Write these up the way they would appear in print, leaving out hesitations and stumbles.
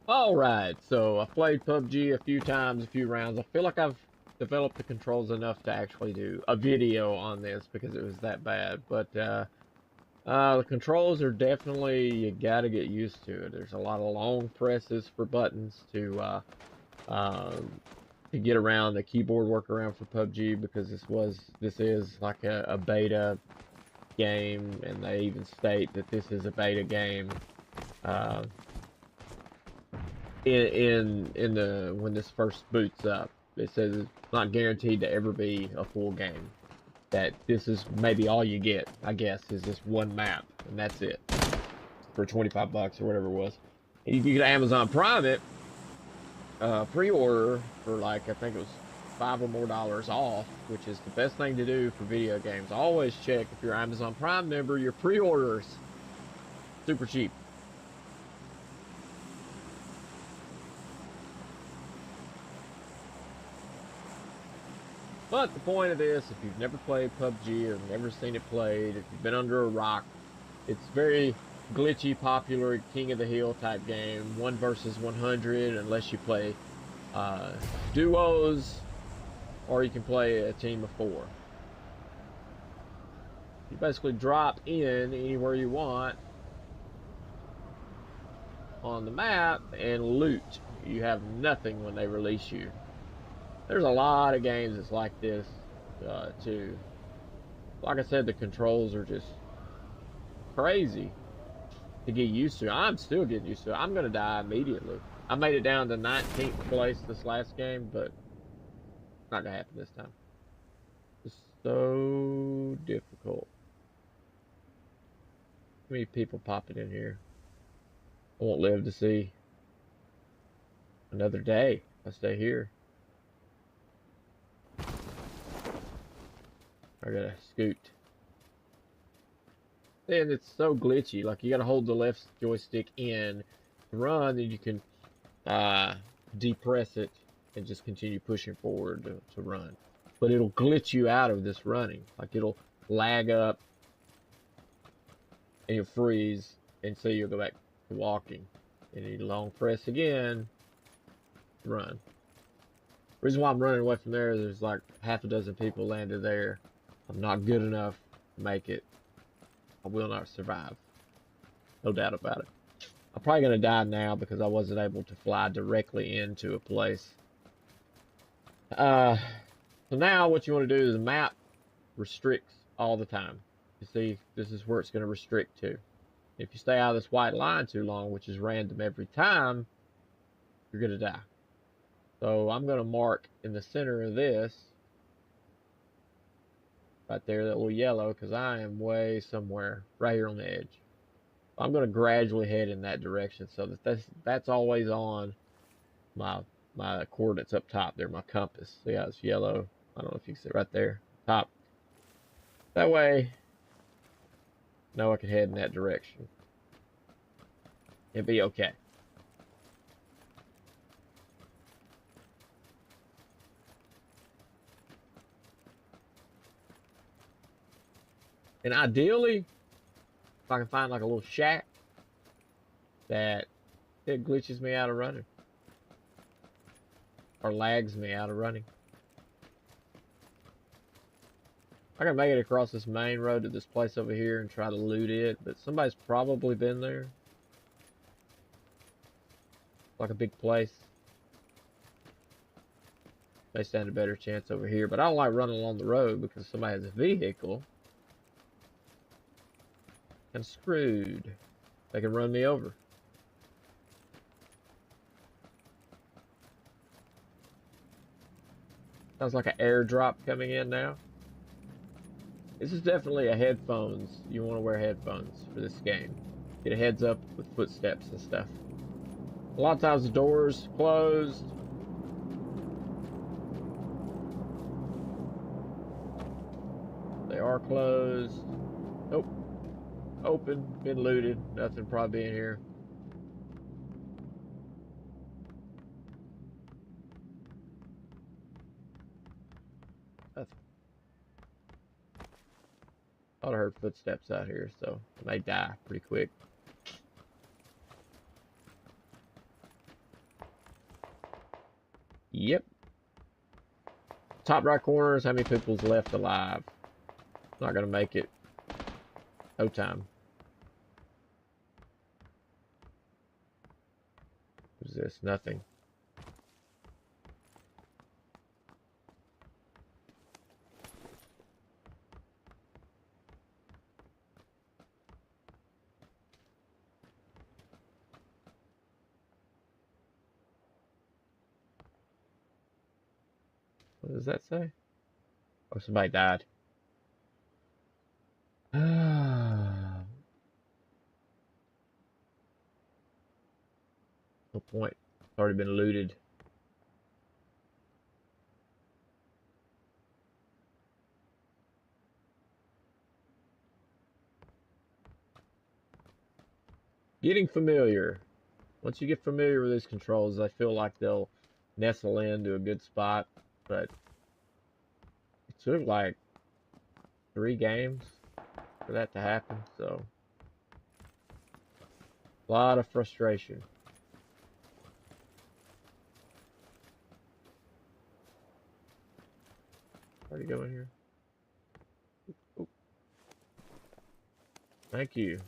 Alright, so I've played PUBG a few times, a few rounds. I feel like I've developed the controls enough to actually do a video on this because it was that bad. But the controls are definitely, you gotta get used to it. There's a lot of long presses for buttons um, to get around the keyboard workaround for PUBG because this is like a beta game, and they even state that this is a beta game. Uh, in the when this first boots up. It says it's not guaranteed to ever be a full game. That this is maybe all you get, I guess, is this one map, and that's it for 25 bucks or whatever it was. And you can Amazon Prime it, pre-order for like I think it was $5 or more off, which is the best thing to do for video games. Always check if you're an Amazon Prime member, your pre-orders super cheap. But the point of this, if you've never played PUBG or never seen it played, if you've been under a rock, it's very glitchy, popular, King of the Hill type game, 1 versus 100, unless you play duos, or you can play a team of 4. You basically drop in anywhere you want on the map and loot. You have nothing when they release you. There's a lot of games that's like this too. Like I said, the controls are just crazy to get used to. I'm still getting used to it. I'm gonna die immediately. I made it down to 19th place this last game, but it's not gonna happen this time. It's so difficult. Too many people popping in here. I won't live to see another day if I stay here. I gotta scoot. And it's so glitchy. Like you gotta hold the left joystick in to run, and you can depress it and just continue pushing forward to run. But it'll glitch you out of this running. Like it'll lag up and you'll freeze, and so you'll go back to walking. And you long press again, run. The reason why I'm running away from there is there's like half a dozen people landed there. I'm not good enough to make it. I will not survive. No doubt about it. I'm probably going to die now because I wasn't able to fly directly into a place. So now what you want to do is the map restricts all the time. You see, this is where it's going to restrict to. If you stay out of this white line too long, which is random every time, you're going to die. So I'm going to mark in the center of this, right there, that little yellow, because I am way somewhere right here on the edge. I'm going to gradually head in that direction so that that's always on my coordinates up top there, my compass. See how it's yellow? I don't know if you can see it right there, top. That way, now I can head in that direction. It'll be okay. And ideally, if I can find like a little shack that it glitches me out of running or lags me out of running. I can make it across this main road to this place over here and try to loot it, but somebody's probably been there. Like a big place. They stand a better chance over here, but I don't like running along the road because somebody has a vehicle. I'm screwed. They can run me over. Sounds like an airdrop coming in now. This is definitely a headphones. You want to wear headphones for this game. Get a heads up with footsteps and stuff. A lot of times the doors closed. They are closed. Nope. Open. Been looted. Nothing probably in here. Nothing. I thought I heard footsteps out here, so I may die pretty quick. Yep. Top right corner is how many people's left alive. Not gonna make it. No time. What is this? Nothing. What does that say? Oh, somebody died. No point. It's already been looted. Getting familiar. Once you get familiar with these controls, I feel like they'll nestle into a good spot, but it took like 3 games for that to happen, so a lot of frustration. Where'd he go in here? Oop. Thank you.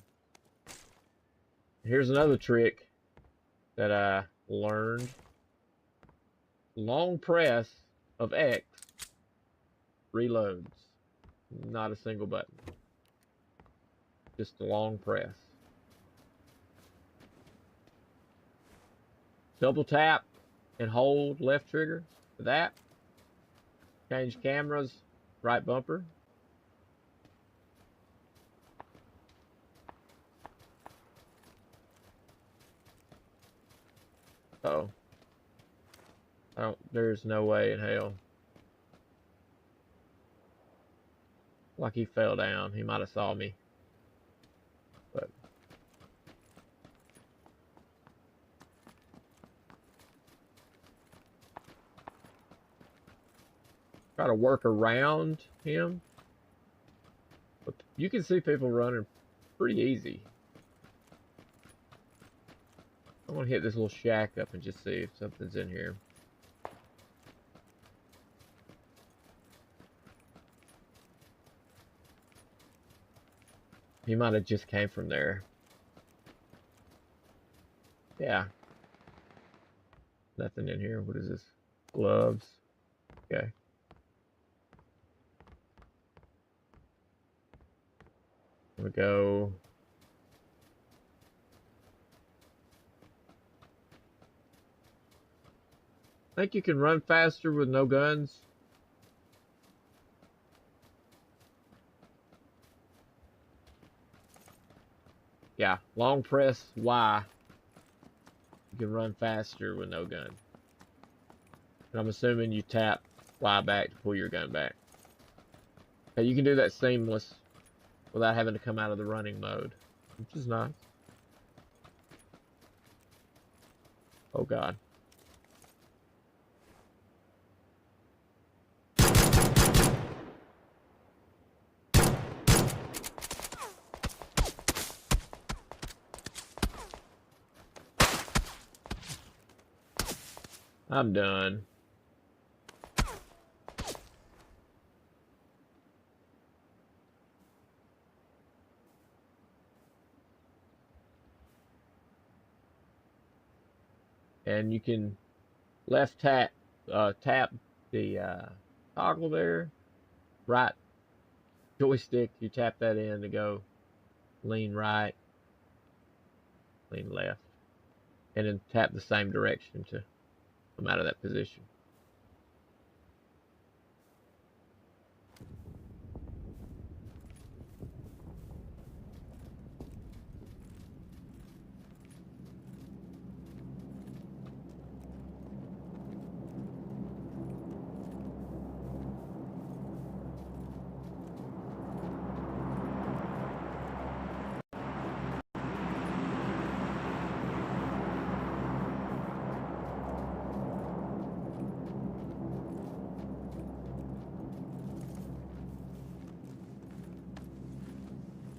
Here's another trick that I learned. Long press of X reloads. Not a single button. Just a long press. Double tap and hold left trigger for that. Change cameras, right bumper. Oh. There's no way in hell. Like he fell down. He might have saw me. But try to work around him. But you can see people running pretty easy. I'm gonna hit this little shack up and just see if something's in here. He might have just came from there. Yeah. Nothing in here. What is this? Gloves. Okay. We go. Think you can run faster with no guns? Yeah, long press Y. You can run faster with no gun. And I'm assuming you tap Y back to pull your gun back. Okay, you can do that seamless without having to come out of the running mode, which is nice. Oh God. I'm done. And you can left tap the toggle there, right joystick, you tap that in to go lean right, lean left, and then tap the same direction to come out of that position.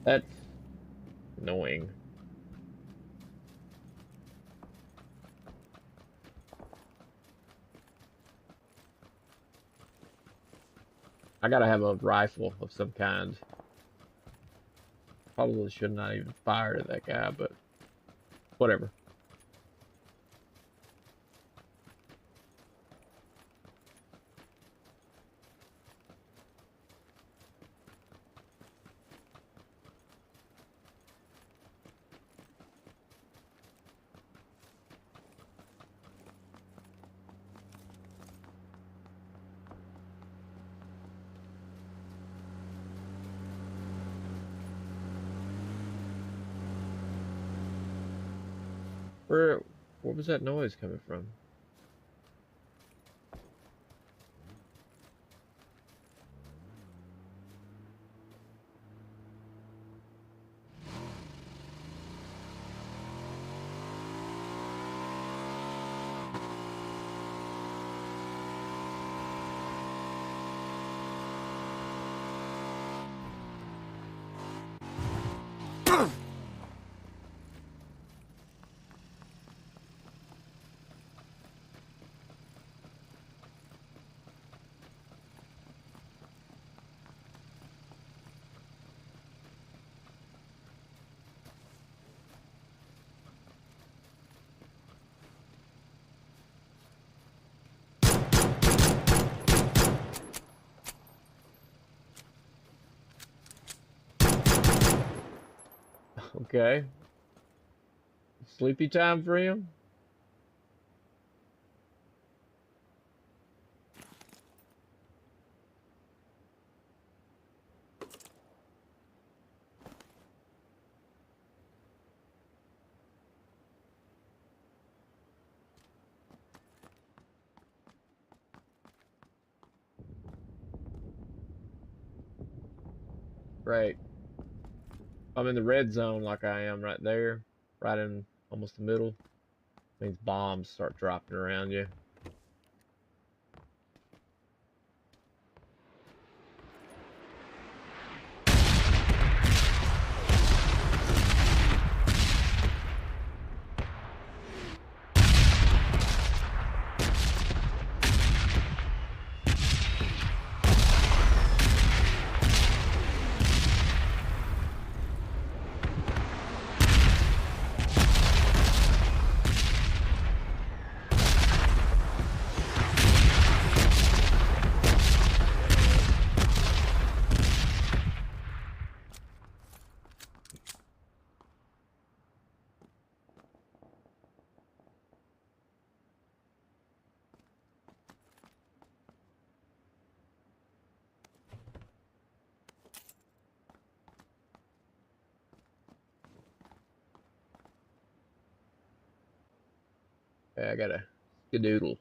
That's annoying. I gotta have a rifle of some kind. Probably should not even fire at that guy, but whatever. Where was that noise coming from? Okay. Sleepy time for him? Right. I'm in the red zone like I am right there. Right in almost the middle. Means bombs start dropping around you. Okay, I gotta skedoodle.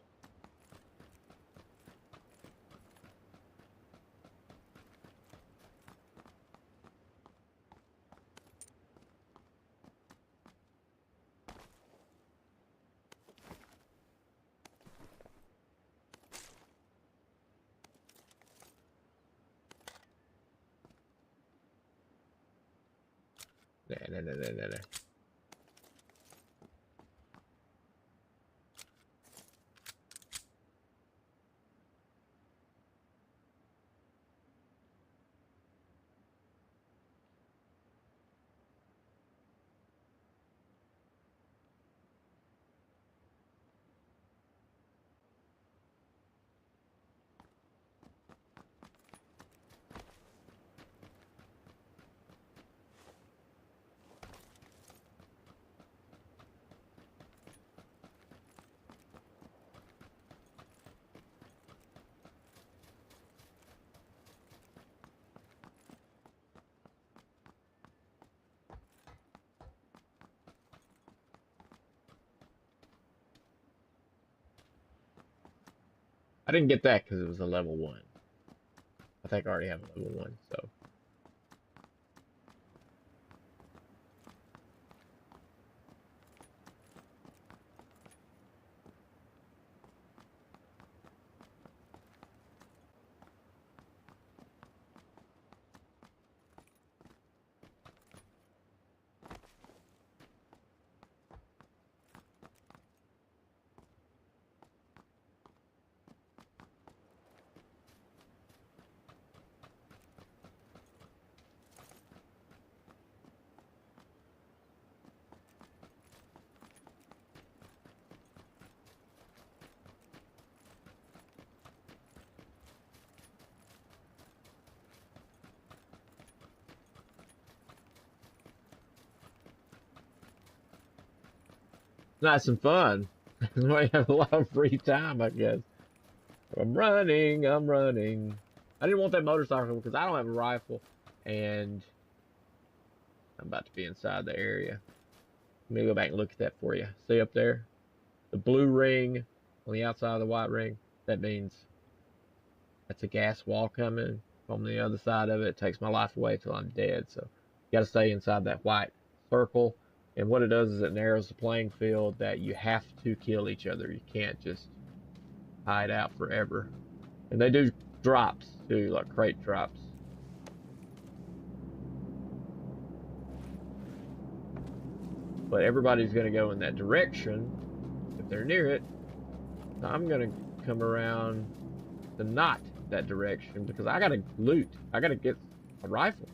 Nah. I didn't get that because it was a level 1. I think I already have a level 1, so. Nice and fun. I have a lot of free time, I guess. I'm running. I'm running. I didn't want that motorcycle because I don't have a rifle, and I'm about to be inside the area. Let me go back and look at that for you. See up there? The blue ring on the outside of the white ring. That means that's a gas wall coming from the other side of it. It takes my life away till I'm dead. So you got to stay inside that white circle. And what it does is it narrows the playing field that you have to kill each other. You can't just hide out forever. And they do drops too, like crate drops. But everybody's going to go in that direction if they're near it. So I'm going to come around to not that direction because I got to loot. I got to get a rifle.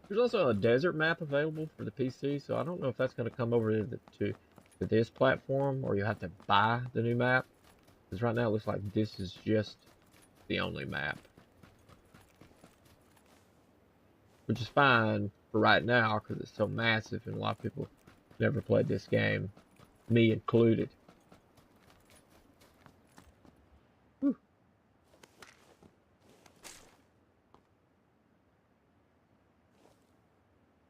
There's also a desert map available for the PC, so I don't know if that's going to come over to this platform or you have to buy the new map. Because right now it looks like this is just the only map. Which is fine for right now because it's so massive and a lot of people never played this game, me included. Whew.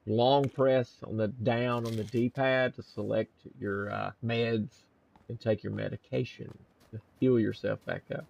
Long press on the down on the D-pad to select your meds and take your medication to heal yourself back up.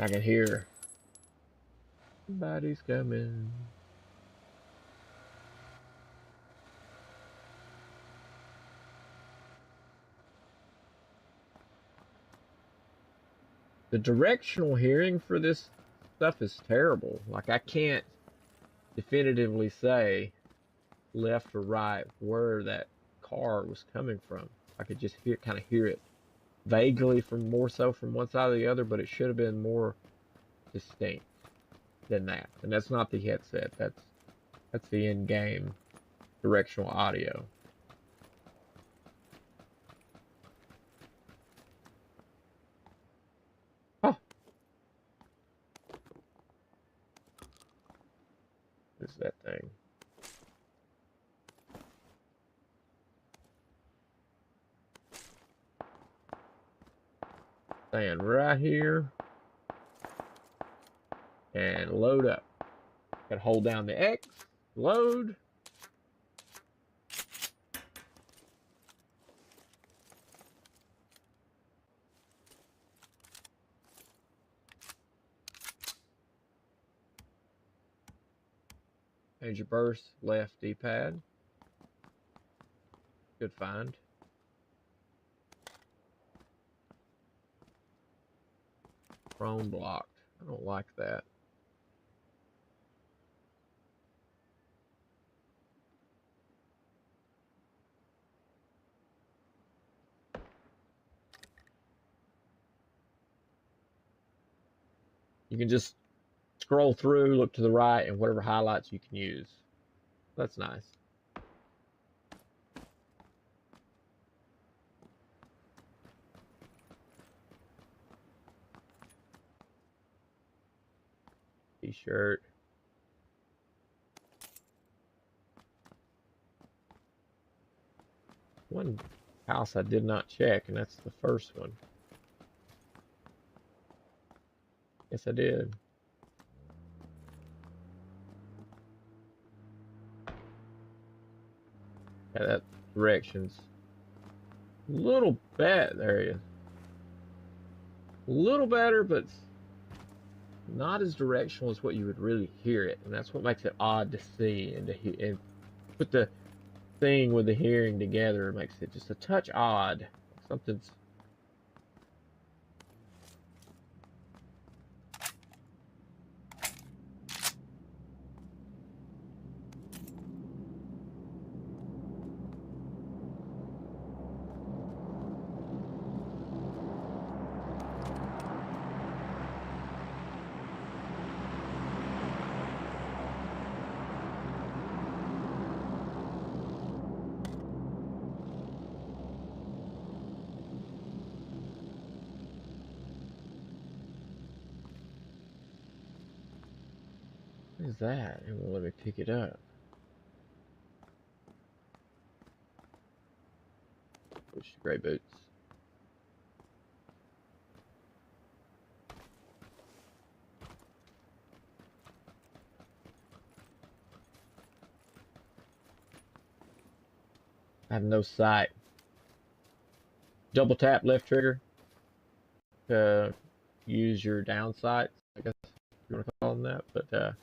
I can hear somebody's coming. The directional hearing for this stuff is terrible. Like I can't definitively say left or right where that car was coming from. I could just kind of hear it vaguely from more so from one side or the other, but it should have been more distinct than that. And that's not the headset. That's the in-game directional audio. Oh, what is that thing? Stand right here and load up. Gotta hold down the X, load. Major burst, left D-pad. Good find. Chrome blocked. I don't like that. You can just scroll through, look to the right, and whatever highlights you can use. That's nice. T-shirt. One house I did not check, and that's the first one. Yes, I did. Yeah, that directions. Little bit, there he is. A little better, but not as directional as what you would really hear it, and that's what makes it odd to see and and put the thing with the hearing together makes it just a touch odd. Something's is that? It won't let me pick it up. Push the gray boots. I have no sight. Double tap left trigger to use your down sights, I guess you want to call them that, but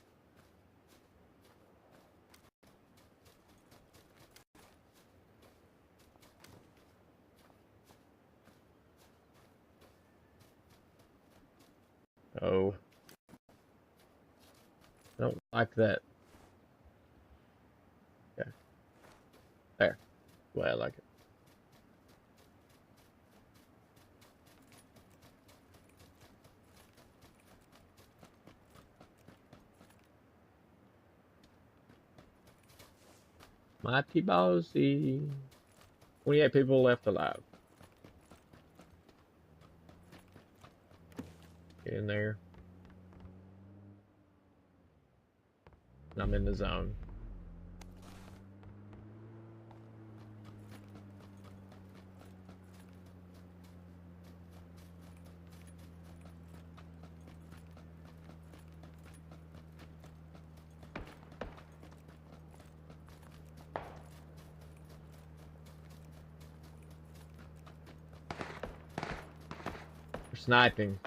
oh, I don't like that. Okay, there. Well, I like it. Mighty bossy. 28 people left alive. Get in there. I'm in the zone. We're sniping.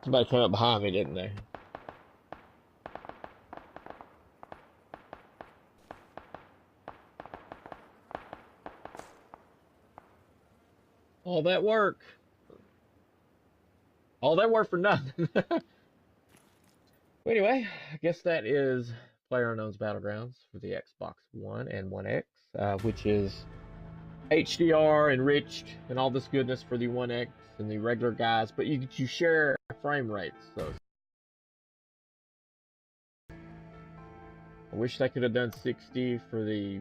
Somebody came up behind me, didn't they? All that work. All that work for nothing. Anyway, I guess that is PlayerUnknown's Battlegrounds for the Xbox One and One X, which is HDR enriched and all this goodness for the One X and the regular guys, but you share frame rates. So I wish they could have done 60 for the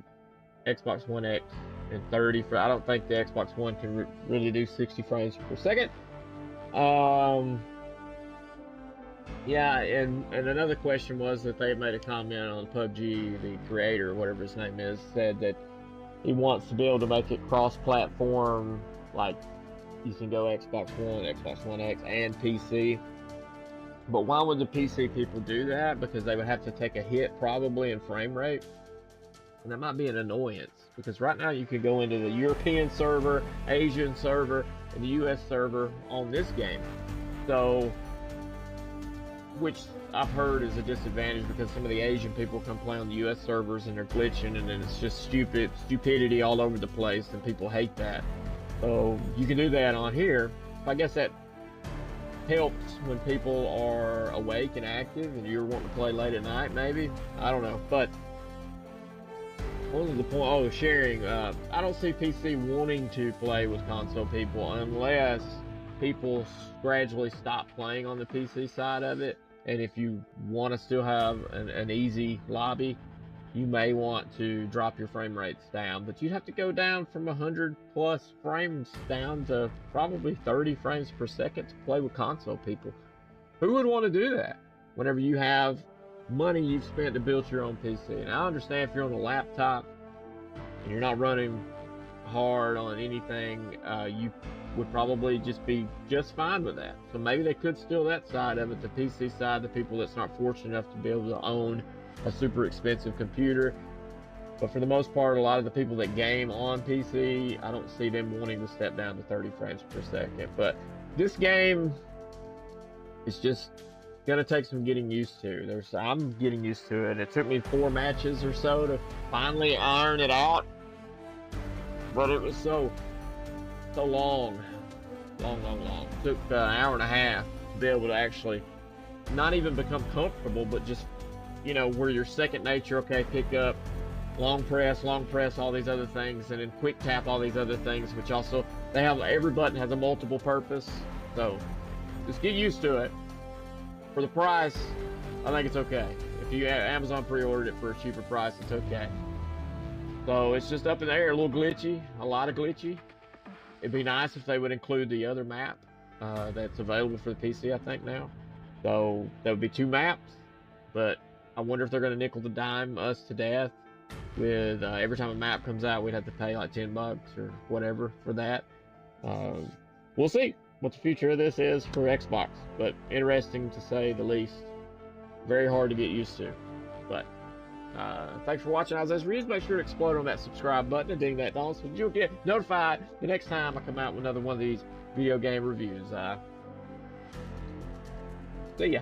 Xbox One X and 30 for. I don't think the Xbox One can really do 60 frames per second. Yeah, and another question was that they made a comment on PUBG, the creator, whatever his name is, said that he wants to be able to make it cross-platform, like you can go Xbox One, Xbox One X, and PC. But why would the PC people do that? Because they would have to take a hit probably in frame rate. And that might be an annoyance, because right now you can go into the European server, Asian server, and the US server on this game. So, which I've heard is a disadvantage because some of the Asian people come play on the US servers and they're glitching, and then it's just stupidity all over the place, and people hate that. So you can do that on here. I guess that helps when people are awake and active and you're wanting to play late at night, maybe. I don't know. But what was the point? Oh, sharing. I don't see PC wanting to play with console people unless people gradually stop playing on the PC side of it. And if you want to still have an easy lobby, you may want to drop your frame rates down, but you'd have to go down from 100 plus frames down to probably 30 frames per second to play with console people. Who would want to do that whenever you have money you've spent to build your own PC? And I understand if you're on a laptop and you're not running hard on anything, you would probably just be just fine with that. So maybe they could steal that side of it, the PC side, the people that's not fortunate enough to be able to own a super expensive computer. But for the most part, a lot of the people that game on PC, I don't see them wanting to step down to 30 frames per second. But this game is just gonna take some getting used to. I'm getting used to it. It took me 4 matches or so to finally iron it out, but it was so long. It took an hour and a half to be able to actually not even become comfortable, but just, you know, where your second nature, okay, pick up, long press, all these other things, and then quick tap, all these other things, which also, they have, every button has a multiple purpose. So just get used to it. For the price, I think it's okay. If you Amazon pre-ordered it for a cheaper price, it's okay. So it's just up in the air, a little glitchy, a lot of glitchy. It'd be nice if they would include the other map that's available for the PC, I think, now. So there would be 2 maps, but I wonder if they're going to nickel to dime us to death with every time a map comes out, we'd have to pay like $10 or whatever for that. We'll see what the future of this is for Xbox, but interesting to say the least. Very hard to get used to, but thanks for watching. As always, make sure to explode on that subscribe button and ding that bell so you'll get notified the next time I come out with another one of these video game reviews. See ya.